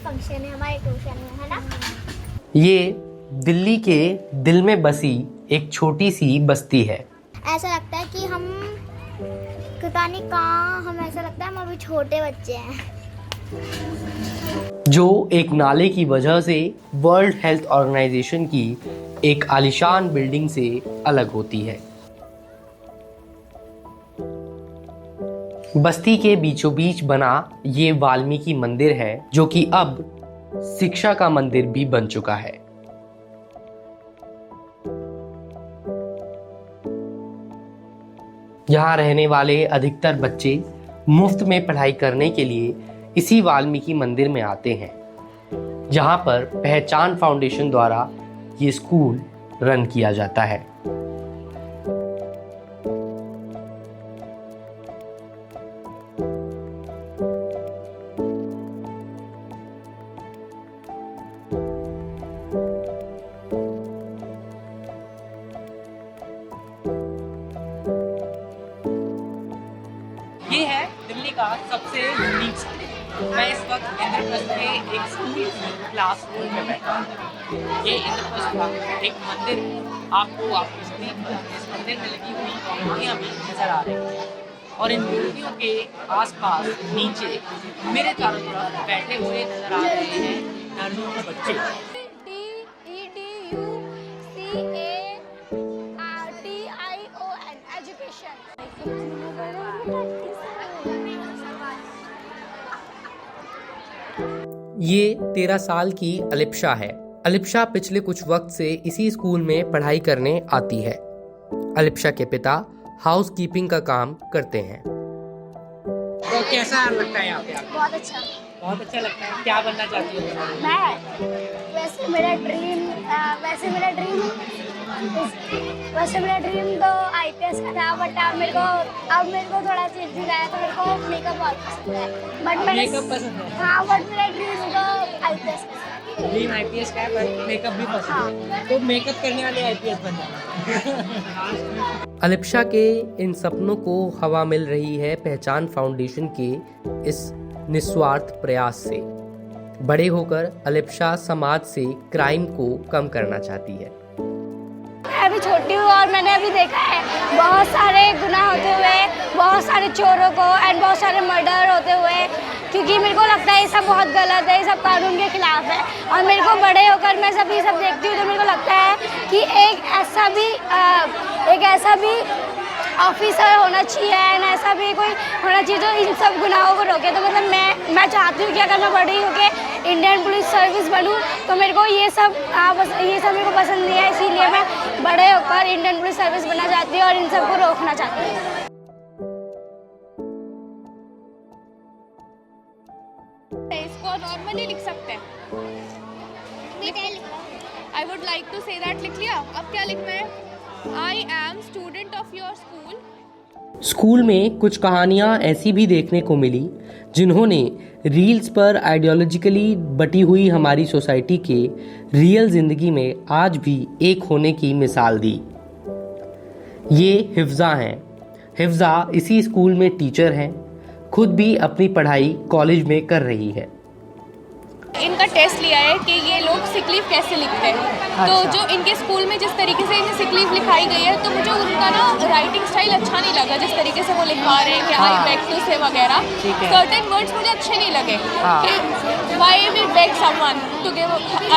Function है हमारे tuition में, है ना। ये दिल्ली के दिल में बसी एक छोटी सी बस्ती है। ऐसा लगता है कि हम पता नहीं कहाँ, हम ऐसा लगता है हम अभी छोटे बच्चे हैं। जो एक नाले की वजह से वर्ल्ड हेल्थ ऑर्गेनाइजेशन की एक आलीशान बिल्डिंग से अलग होती है। बस्ती के बीचों बीच बना ये वाल्मीकि मंदिर है, जो कि अब शिक्षा का मंदिर भी बन चुका है। यहाँ रहने वाले अधिकतर बच्चे मुफ्त में पढ़ाई करने के लिए इसी वाल्मीकि मंदिर में आते हैं, जहाँ पर पहचान फाउंडेशन द्वारा ये स्कूल रन किया जाता है। ये है दिल्ली का सबसे यूनिक स्कूल। मैं इस वक्त इंद्रप्रस्थ के एक स्कूल की क्लासरूम में बैठा हूँ। ये इंद्रप्रस्थ का एक मंदिर है। आपको आपकी स्क्रीन पर इस मंदिर में लगी हुई मूर्तियाँ भी नजर आ रही हैं, और इन मूर्तियों के आसपास नीचे मेरे चारों तरफ बैठे हुए नजर आ रहे हैं दर्जनों बच्चे। ये 13 साल की अलिप्शा है। अलिप्शा पिछले कुछ वक्त से इसी स्कूल में पढ़ाई करने आती है। अलिप्शा के पिता हाउस कीपिंग का काम करते हैं। तो कैसा लगता है यहाँ पे आपको? बहुत अच्छा। बहुत अच्छा लगता है। क्या बनना चाहती हो? मैं वैसे मेरा ड्रीम तो आईपीएस का था, बट अब मेरे को थोड़ा चेंज हो गया, तो मेरे को मेकअप बहुत पसंद है। बट मेकअप पसंद है? हाँ, बट मेरा ड्रीम तो आईपीएस का। ड्रीम आईपीएस का है, पर मेकअप भी पसंद है। तो मेकअप करने वाले आईपीएस बन जाना। अलिप्शा के इन सपनों को हवा मिल रही है पहचान फाउंडेशन के इस निस्वार्थ प्रयास से। बड़े होकर अलिप्शा समाज से क्राइम को कम करना चाहती है। मैं अभी छोटी हूँ और मैंने अभी देखा है बहुत सारे गुनाह होते हुए, बहुत सारे चोरों को एंड बहुत सारे मर्डर होते हुए, क्योंकि मेरे को लगता है ये सब बहुत गलत है, ये सब कानून के खिलाफ है। और मेरे को बड़े होकर मैं सब ये सब देखती हूँ तो मेरे को लगता है कि एक ऐसा भी ऑफिसर होना चाहिए, एंड ऐसा भी कोई होना चाहिए जो इन सब गुनाहों को रोके। तो मतलब मैं चाहती हूँ कि अगर मैं बड़ी होकर इंडियन पुलिस सर्विस बनूँ, तो मेरे को ये सब मेरे को पसंद नहीं है, इसीलिए मैं बड़े होकर इंडियन पुलिस सर्विस बनना चाहती हूँ और इन सब को रोकना चाहती हूँ। इसको नॉर्मली लिख सकते हैं। I would like to say that लिख लिया। अब क्या लिखना है? I am student of your school. School में कुछ कहानियां ऐसी भी देखने को मिली जिन्होंने रील्स पर आइडियोलॉजिकली बटी हुई हमारी सोसाइटी के रियल जिंदगी में आज भी एक होने की मिसाल दी। ये हिफ्जा हैं। हिफ्जा इसी स्कूल में टीचर हैं, खुद भी अपनी पढ़ाई कॉलेज में कर रही है। इनका टेस्ट लिया है कि ये लोग सिक लीव कैसे लिखते हैं। तो जो इनके स्कूल में जिस तरीके से इन्हें सिक लीव लिखाई गई है, तो मुझे उनका ना राइटिंग स्टाइल अच्छा नहीं लगा, जिस तरीके से वो लिखा रहे हैं कि आई बेग टू से वगैरह। सर्टेन वर्ड्स मुझे अच्छे नहीं लगे कि why we beg someone to give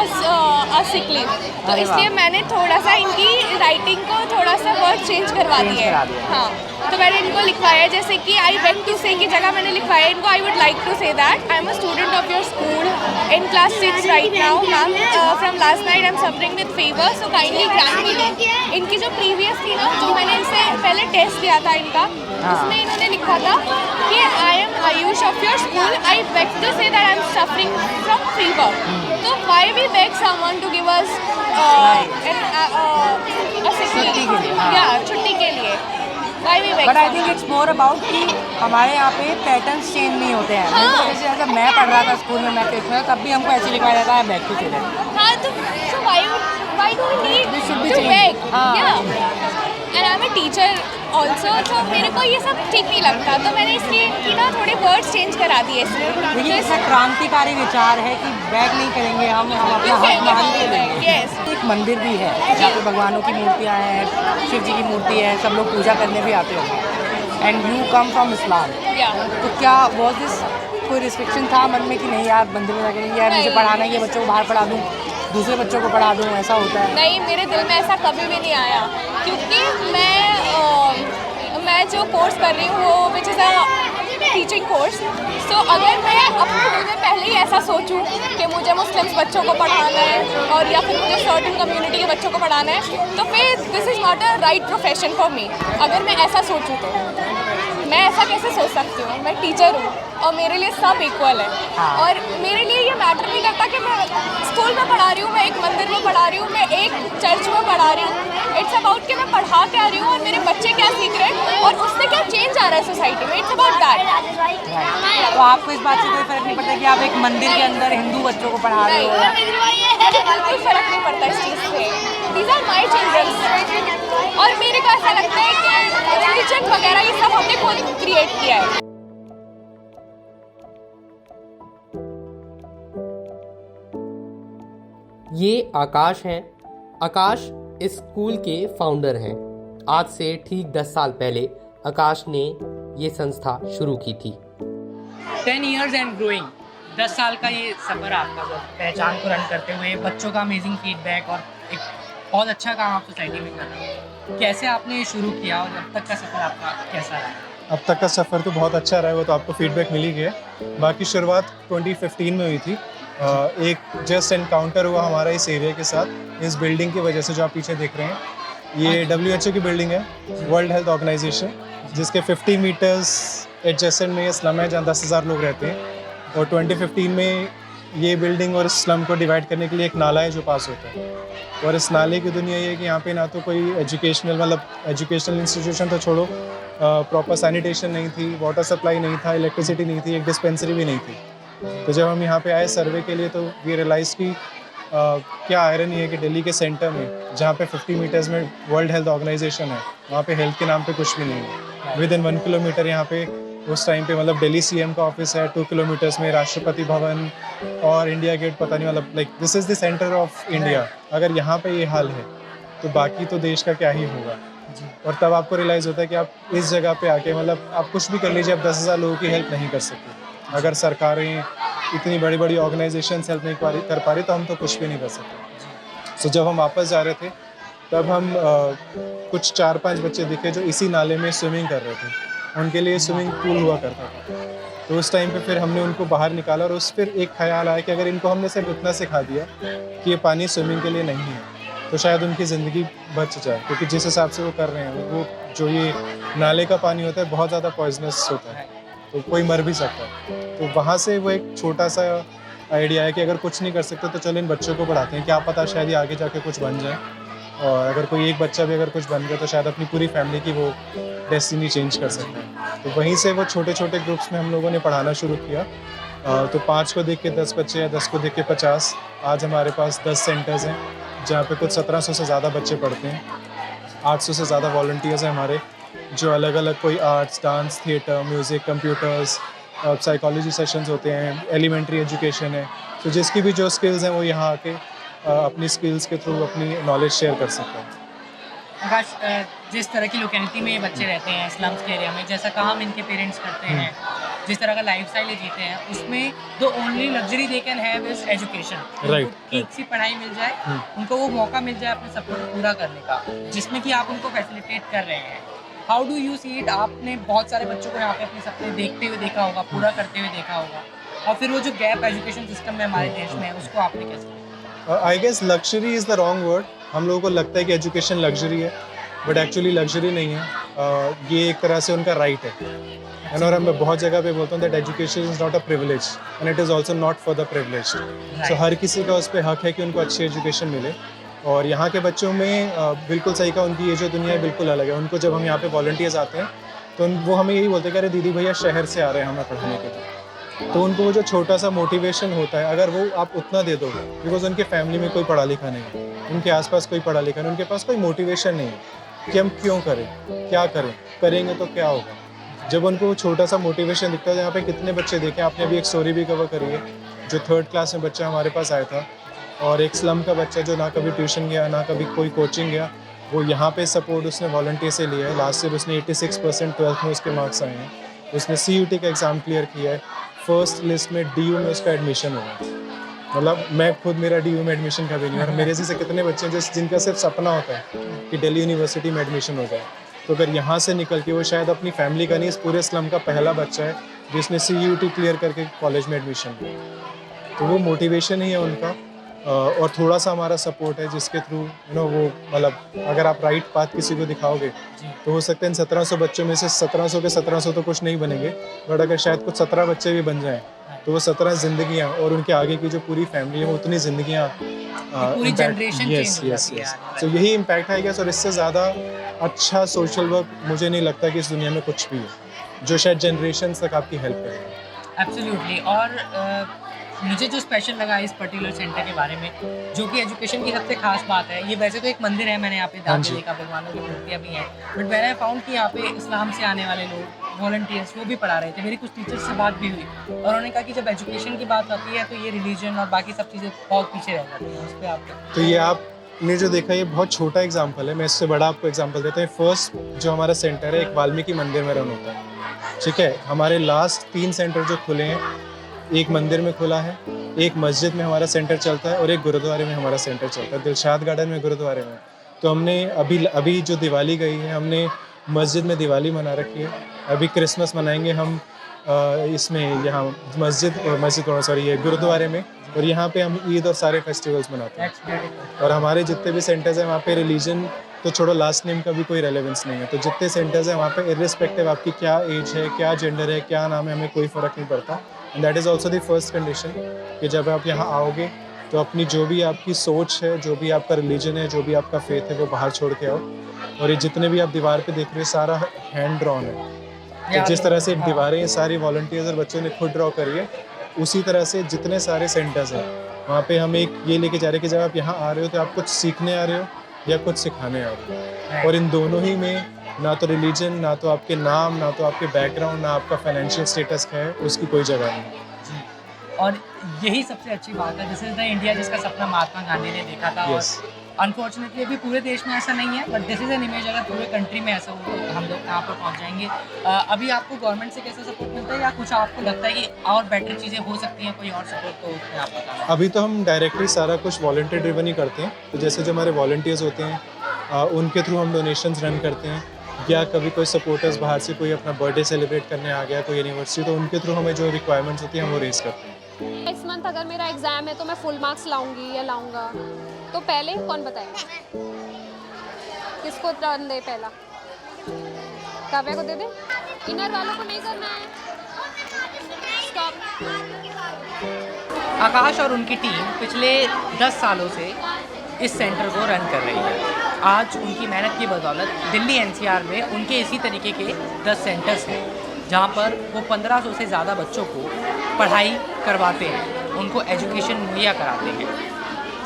us a sick leave. तो इसलिए मैंने थोड़ा सा इनकी राइटिंग को थोड़ा सा वर्ड चेंज करवा दिए। हाँ, तो मैंने इनको लिखवाया जैसे कि आई बेग टू से की जगह मैंने लिखवाया इनको I would like to say that I am a student of your school in class 6 right now ma'am. From last night I am suffering with fever, so kindly grant me leave. इनकी जो previous थी ना, जो मैंने इनसे पहले test लिया था इनका, उसमें इन्होंने लिखा था कि I am Ayush of your school, I beg to say that I am suffering from fever. तो why we beg someone to give us छुट्टी के लिए। But I think it's more about कि हमारे यहाँ पे पैटर्न्स चेंज नहीं होते हैं। हाँ। जैसे जब मैं पढ़ रहा था स्कूल में, मैं फिफ्थ में, तब भी हमको ऐसे लिखवाया जाता है बैक टू से। हाँ, तो why do we need to beg? या and I am a teacher also, तो मेरे को ये सब ठीक नहीं लगता, तो मैंने इसलिए इनकी ना थोड़े वर्ड्स चेंज करा दिए इसमें। लेकिन ऐसा क्रांतिकारी विचार है कि बैक नहीं करेंगे, हम अपना हक मान के लेंगे। यस, एक मंदिर भी है जहाँ पे भगवानों की मूर्तियाँ हैं, शिव जी की मूर्ति है, सब लोग पूजा करने भी आते होंगे। And you come from Islam, या तो क्या वॉज दिस कोई रिस्ट्रिक्शन था मन में कि नहीं यार मंदिर में जाके नहीं, यार मुझे नहीं। पढ़ाना है, ये बच्चों को बाहर पढ़ा दूँ, दूसरे बच्चों को पढ़ा दूँ, ऐसा होता है? नहीं, मेरे दिल में ऐसा कभी भी नहीं आया, क्योंकि मैं जो कोर्स कर रही हूँ वो which is a teaching course. So अगर मैं अपने दिल में पहले ही ऐसा सोचूं कि मुझे मुस्लिम्स बच्चों को पढ़ाना है और या फिर मुझे सर्टेन कम्युनिटी के बच्चों को पढ़ाना है, तो फिर this is not a right profession for me. अगर मैं ऐसा सोचूं तो मैं ऐसा कैसे सोच सकती हूँ? मैं टीचर हूँ और मेरे लिए सब इक्वल है। और मेरे लिए ये मैटर नहीं करता कि मैं स्कूल में पढ़ा रही हूँ, मैं एक मंदिर में पढ़ा रही हूँ, मैं एक चर्च में पढ़ा रही हूँ। इट्स अबाउट कि मैं पढ़ा क्या रही हूँ और मेरे बच्चे क्या सीख रहे हैं और उससे क्या चेंज आ रहा है सोसाइटी में। It's about that. तो आपको इस बात से कोई फर्क नहीं पड़ता कि आप एक मंदिर के अंदर हिंदू बच्चों को पढ़ा रहे हो? मुझे बिल्कुल फर्क नहीं पड़ता इस चीज़ से। दीज आर माई चिल्ड्रन और मेरे को ऐसा लगता है कि रिलीजन वगैरह ये सब हमने खुद क्रिएट किया है। ये आकाश हैं। आकाश इस स्कूल के फाउंडर हैं। आज से ठीक 10 साल पहले आकाश ने ये संस्था शुरू की थी। 10 years and growing, 10 साल का ये सफ़र आपका जो पहचान को रन करते हुए बच्चों का अमेजिंग फीडबैक और एक बहुत अच्छा काम आप सोसाइटी में कर रहे हैं। कैसे आपने ये शुरू किया और अब तक का सफ़र आपका कैसा रहा? अब तक का सफ़र तो बहुत अच्छा रहा है, वो तो आपको फीडबैक मिल ही गया। बाकी शुरुआत 2015 में हुई थी। एक जस्ट एनकाउंटर हुआ हमारा इस एरिया के साथ, इस बिल्डिंग की वजह से जो आप पीछे देख रहे हैं। ये WHO की बिल्डिंग है, वर्ल्ड हेल्थ ऑर्गेनाइजेशन, जिसके 50 मीटर्स एडजेसेंट में ये स्लम है जहाँ 10,000 लोग रहते हैं। और 2015 में ये बिल्डिंग और स्लम को डिवाइड करने के लिए एक नाला है जो पास होता है। और इस नाले की दुनिया ये है कि यहाँ पे ना तो कोई एजुकेशनल इंस्टीट्यूशन तो छोड़ो, प्रॉपर सैनिटेशन नहीं थी, वाटर सप्लाई नहीं था, इलेक्ट्रिसिटी नहीं थी, एक डिस्पेंसरी भी नहीं थी। तो जब हम यहाँ पे आए सर्वे के लिए तो वी रियलाइज़ कि क्या आयरनी है कि दिल्ली के सेंटर में जहाँ पे 50 मीटर्स में वर्ल्ड हेल्थ ऑर्गेनाइजेशन है, वहाँ पे हेल्थ के नाम पे कुछ भी नहीं है। विदिन 1 किलोमीटर यहाँ पे उस टाइम पे मतलब दिल्ली CM का ऑफिस है, 2 किलोमीटर्स में राष्ट्रपति भवन और इंडिया गेट, पता नहीं, मतलब like this is the centre of India. अगर यहाँ पे ये हाल है तो बाकी तो देश का क्या ही होगा। और तब आपको रियलाइज़ होता है कि आप इस जगह पे आके मतलब आप कुछ भी कर लीजिए, आप 10,000 लोगों की हेल्प नहीं कर सकते। अगर सरकारें इतनी बड़ी बड़ी ऑर्गेनाइजेशंस हेल्प नहीं कर पा रही तो हम तो कुछ भी नहीं कर सकते। सो जब हम वापस जा रहे थे तब हम कुछ 4-5 बच्चे दिखे जो इसी नाले में स्विमिंग कर रहे थे। उनके लिए स्विमिंग पूल हुआ करता था। तो उस टाइम पे फिर हमने उनको बाहर निकाला और फिर एक ख्याल आया कि अगर इनको हमने सिर्फ इतना सिखा दिया कि ये पानी स्विमिंग के लिए नहीं है तो शायद उनकी ज़िंदगी बच जाए, क्योंकि जिस हिसाब से वो कर रहे हैं वो जो ये नाले का पानी होता है बहुत ज़्यादा पॉइजनस होता है, तो कोई मर भी सकता है। तो वहाँ से वो एक छोटा सा आइडिया है कि अगर कुछ नहीं कर सकते तो चलो इन बच्चों को पढ़ाते हैं, क्या पता शायद ये आगे जाके कुछ बन जाए। और अगर कोई एक बच्चा भी अगर कुछ बन गया तो शायद अपनी पूरी फैमिली की वो डेस्टिनी चेंज कर सकते हैं। तो वहीं से वो छोटे छोटे ग्रुप्स में हम लोगों ने पढ़ाना शुरू किया। तो 5 को देख के 10 बच्चे या 10 को देख के 50। आज हमारे पास 10 सेंटर्स हैं जहाँ पे कुछ 1700 से ज़्यादा बच्चे पढ़ते हैं। 800 से ज़्यादा वॉलंटियर्स हैं हमारे, जो अलग अलग कोई arts, dance, theatre, music, computers, psychology sessions होते हैं, एलिमेंट्री एजुकेशन है। तो जिसकी भी जो स्किल्स हैं वो यहाँ आके अपनी स्किल्स के थ्रू अपनी नॉलेज शेयर कर सकता है। आकाश, जिस तरह की लोकेलिटी में ये बच्चे रहते हैं स्लम्स के एरिया में, जैसा काम इनके पेरेंट्स करते हैं, जिस तरह का लाइफस्टाइल ये जीते हैं, उसमें the only luxury they can have is education. Right, ठीक सी पढ़ाई मिल जाए, उनको वो मौका मिल जाए अपने सपनों को पूरा करने का, जिसमें कि आप उनको फैसिलिटेट कर रहे हैं। How do you see it? आपने बहुत सारे बच्चों को यहाँ पे अपने सपने देखते हुए देखा होगा, पूरा करते हुए देखा होगा, और फिर वो जो गैप एजुकेशन सिस्टम में हमारे देश में है उसको आपने कैसे? I guess luxury is the wrong word. हम लोगों को लगता है कि एजुकेशन लग्जरी है, बट एक्चुअली लग्जरी नहीं है। ये एक तरह से उनका राइट है। और मैं बहुत जगह पे बोलता हूँ that education is not a privilege and it is also not for the privileged. So हर किसी का उस पर हक है कि उनको अच्छी एजुकेशन मिले। और यहाँ के बच्चों में बिल्कुल सही का, उनकी ये जो दुनिया है बिल्कुल अलग है। उनको जब हम यहाँ पे वॉलंटियर्स आते हैं तो वो हमें यही बोलते हैं कि अरे दीदी भैया शहर से आ रहे हैं हमें पढ़ाने के लिए। तो उनको वो जो छोटा सा मोटिवेशन होता है, अगर वो आप उतना दे दो, बिकॉज उनके फैमिली में कोई पढ़ा लिखा नहीं है, उनके आसपास कोई पढ़ा लिखा नहीं, उनके पास कोई मोटिवेशन नहीं है, कि हम क्यों करें, क्या करें, करेंगे तो क्या होगा। जब उनको वो छोटा सा मोटिवेशन दिखता है, यहाँ पे कितने बच्चे देखे, आपने अभी एक स्टोरी भी कवर करी है, जो 3rd क्लास में बच्चा हमारे पास आया था और एक स्लम का बच्चा जो ना कभी ट्यूशन गया, ना कभी कोई कोचिंग गया, वो यहाँ पे सपोर्ट उसने वॉलंटियर से लिया है। लास्ट ईयर उसने 86% 12th में उसके मार्क्स आए हैं। उसने CUT का एग्ज़ाम क्लियर किया है, फर्स्ट लिस्ट में DU में उसका एडमिशन हुआ है। मतलब मैं खुद, मेरा DU में एडमिशन कभी नहीं, और मेरे जैसे कितने बच्चे हैं जिनका सिर्फ सपना होता है कि दिल्ली यूनिवर्सिटी में एडमिशन हो जाए। तो अगर यहाँ से निकल के वो शायद अपनी फैमिली का नहीं, इस पूरे स्लम का पहला बच्चा है जिसने CUT क्लियर करके कॉलेज में एडमिशन लिया। तो वो मोटिवेशन ही है उनका, और थोड़ा सा हमारा सपोर्ट है जिसके थ्रू वो मतलब अगर आप राइट पाथ किसी को दिखाओगे तो हो सकता है इन 1700 बच्चों में से 1700 के 1700 तो कुछ नहीं बनेंगे, बट अगर शायद कुछ 17 बच्चे भी बन जाएं तो वो 17 जिंदगियां और उनके आगे की जो पूरी फैमिली है वो उतनी जिंदगियां पूरी जनरेशन यस यस यस। तो यही इम्पैक्ट है गैस, और इससे ज़्यादा अच्छा सोशल वर्क मुझे नहीं लगता कि इस दुनिया में कुछ भी है जो शायद जनरेशन तक आपकी हेल्प करेगा। एब्सोल्युटली। और मुझे जो स्पेशल लगा इस पर्टिकुलर सेंटर के बारे में, जो कि एजुकेशन की सबसे खास बात है, ये वैसे तो एक मंदिर है, मैंने यहाँ पे जाके देखा, भगवानों की मूर्तियाँ भी हैं, बट मैंने फाउंड कि यहाँ पे इस्लाम से आने वाले लोग, वॉलंटियर्स, वो भी पढ़ा रहे थे। मेरी कुछ टीचर्स से बात भी हुई और उन्होंने कहा कि जब एजुकेशन की बात आती है तो ये रिलीजन और बाकी सब चीज़ें बहुत पीछे रह जाती हैं। उस पर आप तो ये आपने जो देखा ये बहुत छोटा एग्जाम्पल है, मैं इससे बड़ा आपको एग्जाम्पल देता हूँ। फर्स्ट जो हमारा सेंटर है एक वाल्मीकि मंदिर में रन होता है, ठीक है। हमारे लास्ट 3 सेंटर जो खुले हैं, एक मंदिर में खुला है, एक मस्जिद में हमारा सेंटर चलता है और एक गुरुद्वारे में हमारा सेंटर चलता है, दिलशाद गार्डन में, गुरुद्वारे में। तो हमने अभी जो दिवाली गई है हमने मस्जिद में दिवाली मना रखी है, अभी क्रिसमस मनाएंगे हम इसमें यहाँ ये गुरुद्वारे में, और यहाँ पे हम ईद और सारे फेस्टिवल्स मनाते हैं। और हमारे जितने भी सेंटर्स हैं वहाँ पे रिलीजन तो छोड़ो, लास्ट नेम का भी कोई रेलेवेंस नहीं है। तो जितने सेंटर्स हैं वहाँ पे इर्रिस्पेक्टिव आपकी क्या एज है, क्या जेंडर है, क्या नाम है, हमें कोई फ़र्क नहीं पड़ता। And that is also the first condition कि जब आप यहाँ आओगे तो अपनी जो भी आपकी सोच है, जो भी आपका रिलीजन है, जो भी आपका फेथ है, वो बाहर छोड़ के आओ। और ये जितने भी आप दीवार पे देख रहे हो सारा हैंड ड्रॉन है। तो जिस तरह से दीवारें ये सारी वॉलंटियर्स और बच्चों ने खुद ड्रॉ करी है, उसी तरह से जितने सारे सेंटर्स हैं वहाँ पे हम एक ये लेके जा रहे हैं कि जब आप यहाँ आ रहे हो तो आप कुछ सीखने आ रहे हो या कुछ सिखाने आ रहे हो। और इन दोनों ही में ना तो रिलीजन, ना तो आपके नाम, ना तो आपके बैकग्राउंड, ना आपका फाइनेंशियल स्टेटस क्या है, उसकी कोई जगह नहीं है। और यही सबसे अच्छी बात है, दिस इज द इंडिया जिसका सपना महात्मा गांधी ने देखा था। Yes. और अनफॉर्चुनेटली अभी पूरे देश में ऐसा नहीं है, but this is an image, अगर पूरे कंट्री में ऐसा हो तो हम लोग कहाँ पर पहुँच जाएंगे। अभी आपको गवर्नमेंट से कैसा सपोर्ट मिलता है, या कुछ आपको लगता है कि और बेटर चीज़ें हो सकती हैं, कोई और सपोर्ट तो उसमें आप बताना। अभी तो हम डायरेक्टली सारा कुछ वॉलंटियर ड्रिवन ही करते हैं। तो जैसे जो हमारे वॉलंटियर्स होते हैं उनके थ्रू हम डोनेशंस रन करते हैं, या कभी कोई सपोर्टर्स बाहर से कोई अपना बर्थडे सेलिब्रेट करने आ गया कोई यूनिवर्सिटी, तो उनके थ्रू हमें जो रिक्वायरमेंट्स होती है हम वो रेज करते हैं। नेक्स्ट मंथ अगर मेरा एग्ज़ाम है तो मैं फुल मार्क्स लाऊंगी या लाऊंगा, तो पहले कौन बताएगा? किसको टर्न दे पहला? काव्या को दे दे? इनर वालों को नहीं करना है। स्टॉप। आकाश और उनकी टीम पिछले 10 सालों से इस सेंटर को रन कर रही है। आज उनकी मेहनत की बदौलत दिल्ली NCR में उनके इसी तरीके के 10 सेंटर्स हैं, जहाँ पर वो 1500 से ज़्यादा बच्चों को पढ़ाई करवाते हैं, उनको एजुकेशन मुहैया कराते हैं।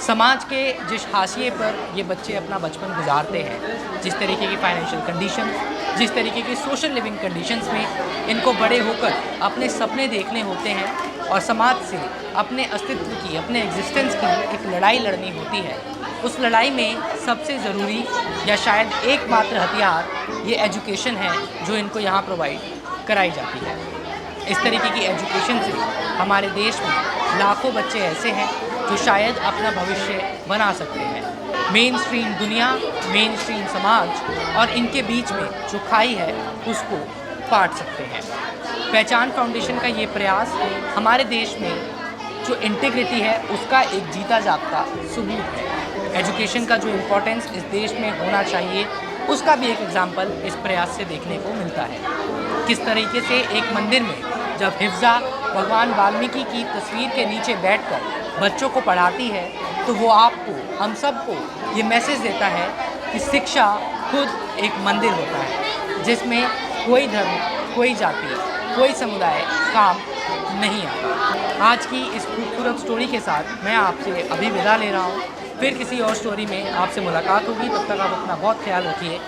समाज के जिस हाशिए पर ये बच्चे अपना बचपन गुजारते हैं, जिस तरीके की फाइनेंशियल कंडीशन, जिस तरीके की सोशल लिविंग कंडीशंस में इनको बड़े होकर अपने सपने देखने होते हैं और समाज से अपने अस्तित्व की, अपने एग्जिस्टेंस की एक लड़ाई लड़नी होती है, उस लड़ाई में सबसे ज़रूरी या शायद एकमात्र हथियार ये एजुकेशन है जो इनको यहाँ प्रोवाइड कराई जाती है। इस तरीके की एजुकेशन से हमारे देश में लाखों बच्चे ऐसे हैं जो शायद अपना भविष्य बना सकते हैं। मेन स्ट्रीम दुनिया, मेन स्ट्रीम समाज और इनके बीच में जो खाई है उसको पाट सकते हैं। पहचान फाउंडेशन का ये प्रयास हमारे देश में जो इंटीग्रिटी है उसका एक जीता जागता सबूत है। एजुकेशन का जो इम्पोर्टेंस इस देश में होना चाहिए उसका भी एक एग्जाम्पल इस प्रयास से देखने को मिलता है। किस तरीके से एक मंदिर में जब हिफ्ज़ा भगवान वाल्मीकि की तस्वीर के नीचे बैठकर बच्चों को पढ़ाती है तो वो आपको, हम सबको ये मैसेज देता है कि शिक्षा खुद एक मंदिर होता है जिसमें कोई धर्म, कोई जाति, कोई समुदाय काम नहीं आता। आज की इस खूबसूरत स्टोरी के साथ मैं आपसे अभी विदा ले रहा हूँ। फिर किसी और स्टोरी में आपसे मुलाकात होगी, तब तक आप अपना बहुत ख्याल रखिए।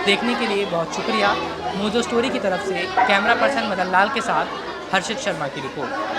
देखने के लिए बहुत शुक्रिया। मोजो स्टोरी की तरफ से कैमरा पर्सन मदन लाल के साथ हर्षित शर्मा की रिपोर्ट।